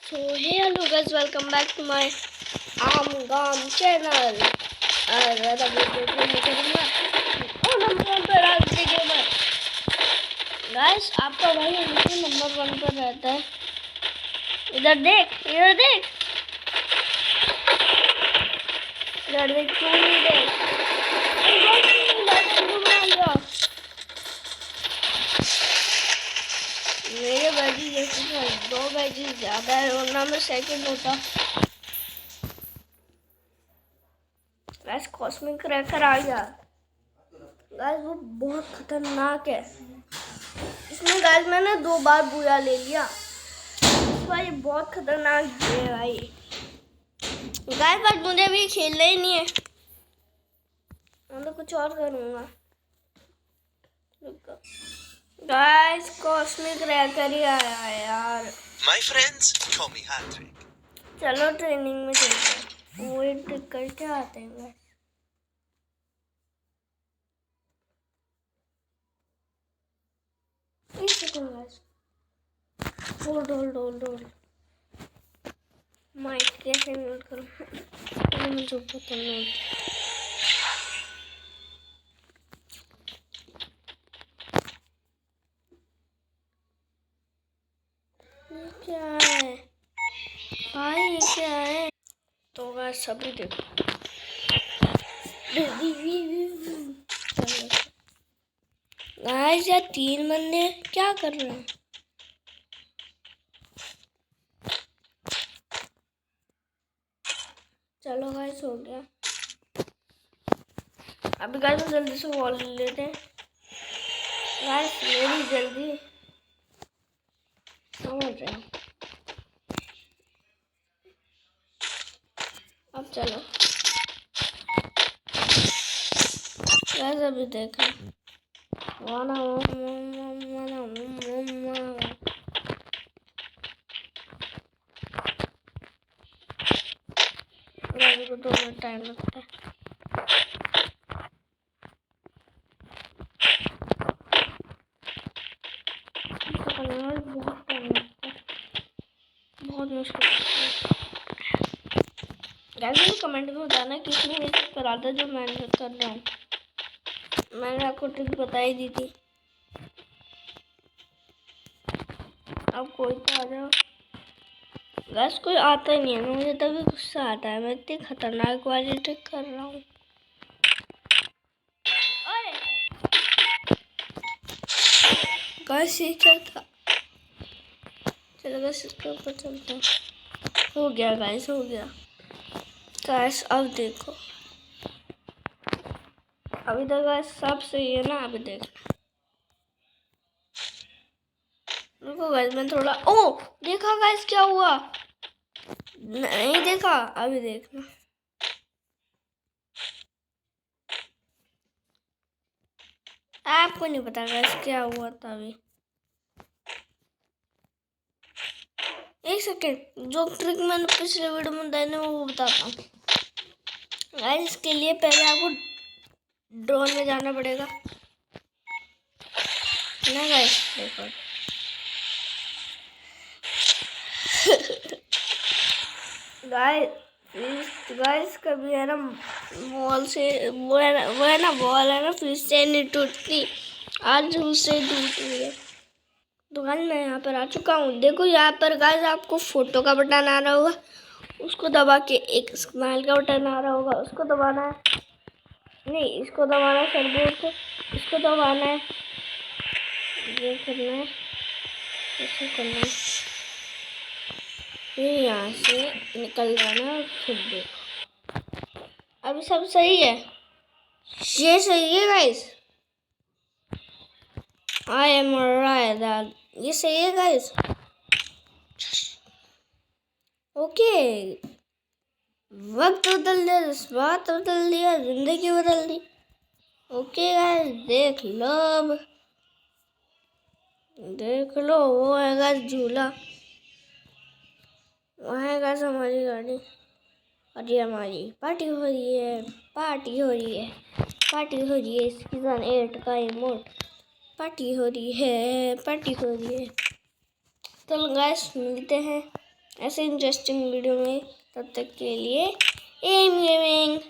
So hey hello guys, welcome back to my आम गाम channel. ज़्यादा वीडियो नहीं करूँगा और नंबर 1 पर आज के गेमर गाइस, आपका भाई हमेशा नंबर 1 पर रहता है। इधर देख तू नहीं देख। मेरे बैजी जैसे 2 बैजी ज़्यादा है, वरना मैं सेकंड होता। गाइस कॉस्मिक क्रैकर आ गया। गाइस वो बहुत खतरनाक है। इसमें गाइस मैंने 2 बार बुया ले लिया। भाई बहुत खतरनाक है भाई। गाइस बस मुझे भी खेलना ही नहीं है, मैं तो कुछ और करूँगा। गाइस कॉस्मिक क्रैकर ही आया है यार। My friends call me Patrick. चलो ट्रेनिंग में चलते हैं। वो एक ट्रिक करके आते हैं गाइस। एक सेकंड गाइस, होल्ड माइक कैसे म्यूट करूँ मुझे पता नहीं। ये क्या है भाई, ये क्या है? तो गाइस सभी देखो। गाइस यार 3 बंदे क्या कर रहे हैं? चलो गाइस हो गया। अभी गाइस जल्दी से वॉल ले लेते हैं। गाइस मेरी जल्दी समझ रहे हैं। अब चलो गाइस, अभी देखो को 2 मिनट टाइम लगता है। बहुत टाइम लगता है, बहुत मुश्किल गाइस। कमेंट में बताना किसने मेरे करा था जो मैं कर रहा हूँ। मैंने आपको ट्रिक बता ही दी थी। अब कोई तो आ जाओ गाइस। कोई आता ही नहीं है, मुझे तभी गुस्सा आता है। मैं इतनी खतरनाक वाली ट्रिक कर रहा हूँ। गाइस ये क्या था? चलो गाइस इसके ऊपर चलते हैं। हो गया गाइस, हो गया गाइस। अब देखो, अभी तक गाइस सब सही है ना? अभी देखना, रुको गाइस मैं थोड़ा देखा गाइस क्या हुआ? नहीं देखा, अभी देखना। आपको नहीं पता गाइस क्या हुआ था अभी। एक सेकेंड, जो ट्रिक मैंने पिछले वीडियो में बताई वो बताता हूँ गाइस। इसके लिए पहले आपको ड्रोन में जाना पड़ेगा ना गाइस। देखो गाइस कभी है ना बॉल से, वो है ना बॉल है ना, फिर से नहीं टूटती। आज उससे टूट रही है। तो गाइस मैं यहाँ पर आ चुका हूँ। देखो यहाँ पर गाइस आपको फोटो का बटन आ रहा होगा, उसको दबा के एक स्माइल का बटन आ रहा होगा, उसको दबाना है। नहीं, इसको दबाना है सरबोर्ड को, इसको दबाना है। ये करना है, ऐसे करना है, फिर यहाँ से निकल जाना है। फिर देखो अभी सब सही है। ये सही है गाइस। आई एम राइट, ये सही है गाइस। ओके, वक्त बदल दिया, बात बदल दिया, जिंदगी बदल दी। ओके गाइस देख लो, अब देख लो। वो है गाइस झूला, वो है गाइस हमारी गाड़ी, और ये हमारी पार्टी हो रही है, पार्टी हो रही है, पार्टी हो रही है। सीजन 8 का इमोट पार्टी हो रही है, पार्टी हो रही है। तो गाइस मिलते हैं ऐसे इंटरेस्टिंग वीडियो में। तब तक के लिए एम गेमिंग।